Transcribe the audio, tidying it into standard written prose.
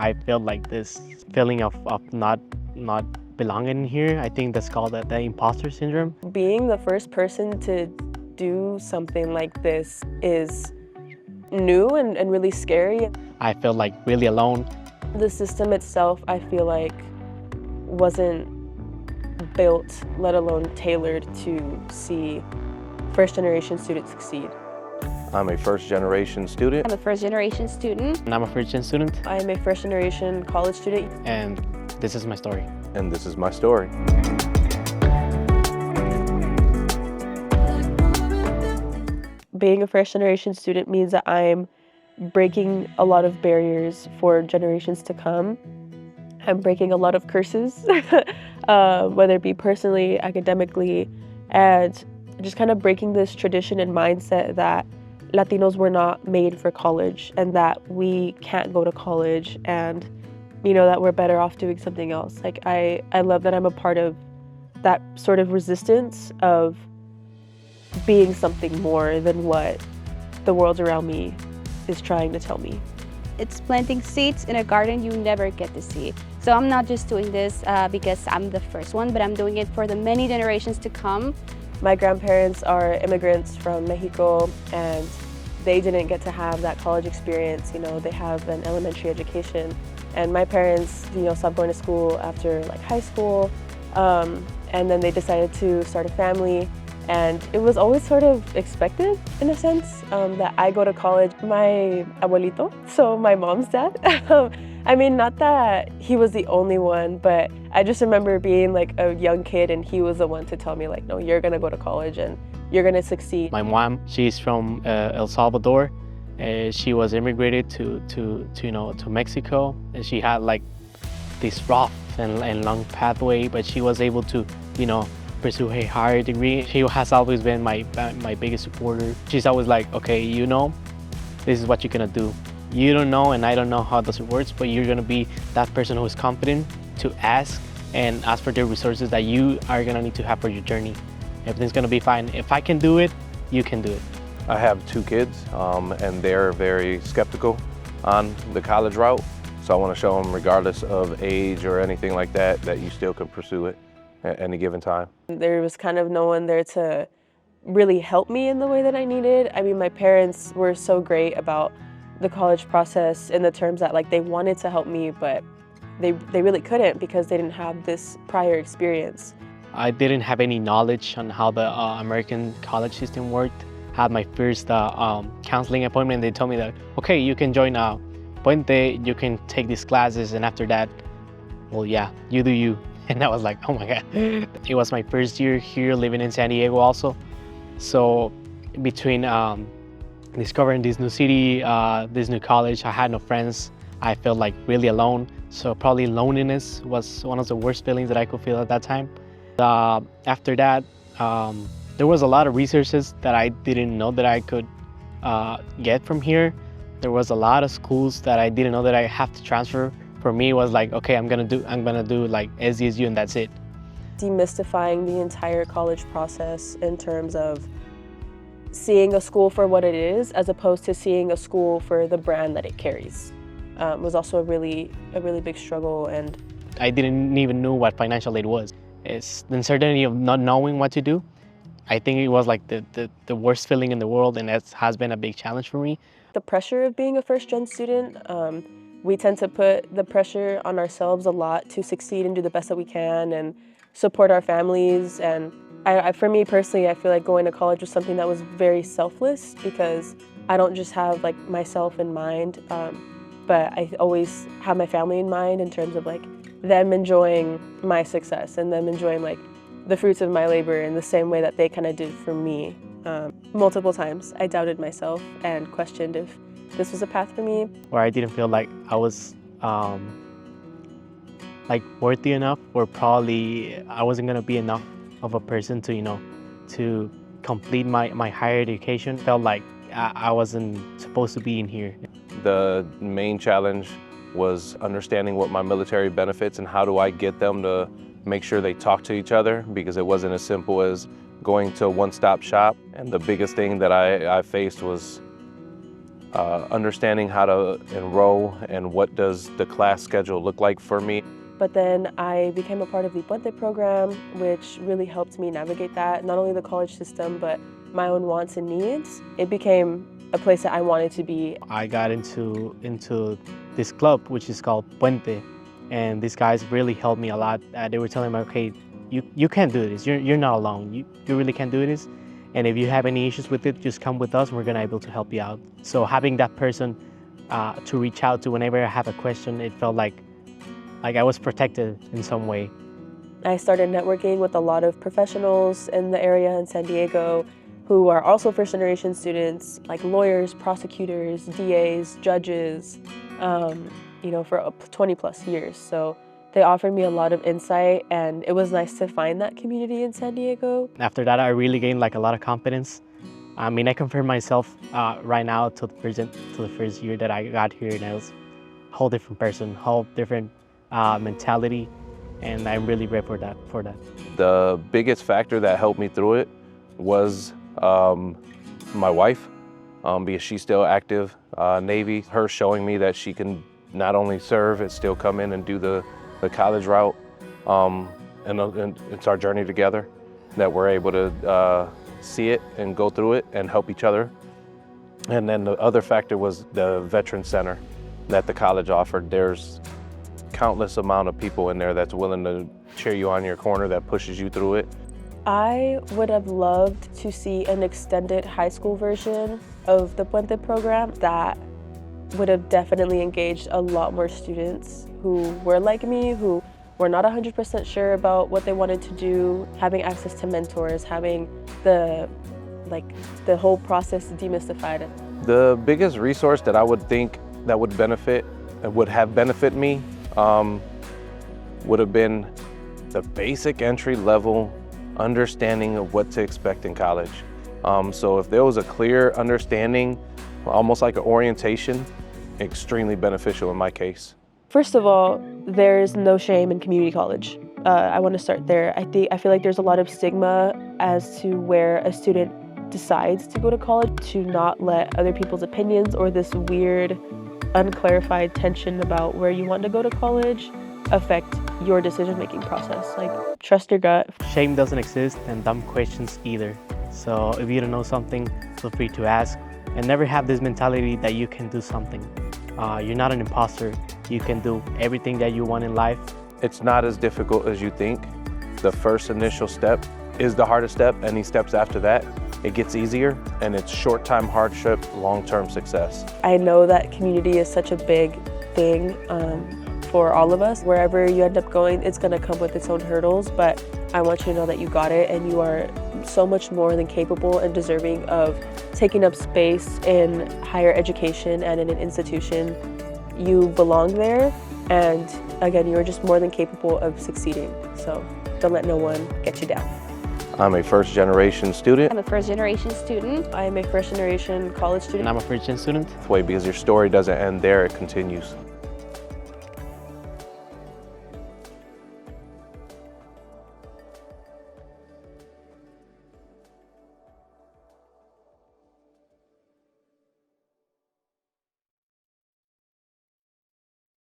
I feel like this feeling of not belonging here. I think that's called the imposter syndrome. Being the first person to do something like this is new and really scary. I feel like really alone. The system itself, I feel like, wasn't built, let alone tailored to see first-generation students succeed. I'm a first-generation student. I'm a first-generation student. And I'm a first-gen student. I am a first-generation college student. And this is my story. And this is my story. Being a first-generation student means that I'm breaking a lot of barriers for generations to come. I'm breaking a lot of curses, whether it be personally, academically, and just kind of breaking this tradition and mindset that Latinos were not made for college and that we can't go to college and, you know, that we're better off doing something else. Like, I love that I'm a part of that sort of resistance of being something more than what the world around me is trying to tell me. It's planting seeds in a garden you never get to see. So I'm not just doing this because I'm the first one, but I'm doing it for the many generations to come. My grandparents are immigrants from Mexico, and they didn't get to have that college experience. You know, they have an elementary education. And my parents, you know, stopped going to school after like high school, and then they decided to start a family. And it was always sort of expected, in a sense, that I go to college. My abuelito, so my mom's dad, I mean, not that he was the only one, but I just remember being like a young kid and he was the one to tell me like, no, you're gonna go to college and you're gonna succeed. My mom, she's from El Salvador. She was immigrated to Mexico, and she had like this rough and long pathway, but she was able to, you know, pursue a higher degree. She has always been my biggest supporter. She's always like, okay, you know, this is what you're gonna do. You don't know and I don't know how this works, but you're gonna be that person who is confident to ask and ask for the resources that you are gonna need to have for your journey. Everything's gonna be fine. If I can do it, you can do it. I have 2 kids, and they're very skeptical on the college route. So I want to show them, regardless of age or anything like that, that you still can pursue it at any given time. There was kind of no one there to really help me in the way that I needed. I mean, my parents were so great about the college process in the terms that like they wanted to help me, but they really couldn't because they didn't have this prior experience. I didn't have any knowledge on how the American college system worked. Had my first counseling appointment. They told me that, okay, you can join Puente, you can take these classes, and after that, well, yeah, you do you. And I was like, oh my God. It was my first year here living in San Diego also. So between discovering this new city, this new college, I had no friends. I felt like really alone. So probably loneliness was one of the worst feelings that I could feel at that time. After that, there was a lot of resources that I didn't know that I could get from here. There was a lot of schools that I didn't know that I have to transfer. For me, it was like, okay, I'm gonna do like SDSU and that's it. Demystifying the entire college process in terms of seeing a school for what it is, as opposed to seeing a school for the brand that it carries, was also a really big struggle. And I didn't even know what financial aid was. It's the uncertainty of not knowing what to do. I think it was like the worst feeling in the world, and that has been a big challenge for me. The pressure of being a first-gen student, we tend to put the pressure on ourselves a lot to succeed and do the best that we can and support our families. And for me personally, I feel like going to college was something that was very selfless because I don't just have like myself in mind, but I always have my family in mind in terms of like them enjoying my success and them enjoying like the fruits of my labor in the same way that they kind of did for me. Multiple times I doubted myself and questioned if this was a path for me. Where I didn't feel like I was like worthy enough, or probably I wasn't gonna be enough of a person to, you know, to complete my higher education. Felt like I wasn't supposed to be in here. The main challenge was understanding what my military benefits and how do I get them to make sure they talk to each other, because it wasn't as simple as going to a one-stop shop. And the biggest thing that I faced was understanding how to enroll and what does the class schedule look like for me. But then I became a part of the Puente program, which really helped me navigate that, not only the college system, but my own wants and needs. It became a place that I wanted to be. I got into this club, which is called Puente, and these guys really helped me a lot. They were telling me, okay, you can do this. You're not alone. You really can do this. And if you have any issues with it, just come with us and we're gonna be able to help you out. So having that person to reach out to whenever I have a question, it felt like I was protected in some way. I started networking with a lot of professionals in the area in San Diego who are also first-generation students, like lawyers, prosecutors, DAs, judges, for 20 plus years. So they offered me a lot of insight, and it was nice to find that community in San Diego. After that, I really gained a lot of confidence. I mean, I compare myself right now to the first year that I got here, and I was a whole different person, whole different mentality, and I'm really grateful for that. The biggest factor that helped me through it was my wife, because she's still active Navy. Her showing me that she can not only serve and still come in and do the college route, and it's our journey together that we're able to see it and go through it and help each other. And then the other factor was the Veteran Center that the college offered. There's countless amount of people in there that's willing to cheer you on your corner, that pushes you through it. I would have loved to see an extended high school version of the Puente program that would have definitely engaged a lot more students who were like me, who were not 100% sure about what they wanted to do, having access to mentors, having the whole process demystified. The biggest resource that I would think that would have benefit me would have been the basic entry level understanding of what to expect in college. So if there was a clear understanding, almost like an orientation, extremely beneficial in my case. First of all, there's no shame in community college. I want to start there. I feel like there's a lot of stigma as to where a student decides to go to college, to not let other people's opinions or this weird, unclarified tension about where you want to go to college affect your decision-making process. Trust your gut. Shame doesn't exist, and dumb questions either. So if you don't know something, feel free to ask, and never have this mentality that you can do something. You're not an imposter. You can do everything that you want in life. It's not as difficult as you think. The first initial step is the hardest step. Any steps after that, it gets easier, and it's short-time hardship, long-term success. I know that community is such a big thing for all of us. Wherever you end up going, it's going to come with its own hurdles, but I want you to know that you got it, and you are so much more than capable and deserving of taking up space in higher education and in an institution. You belong there, and again, you are just more than capable of succeeding. So don't let no one get you down. I'm a first-generation student. I'm a first-generation student. I am a first-generation college student. And I'm a first-gen student. Because your story doesn't end there, it continues.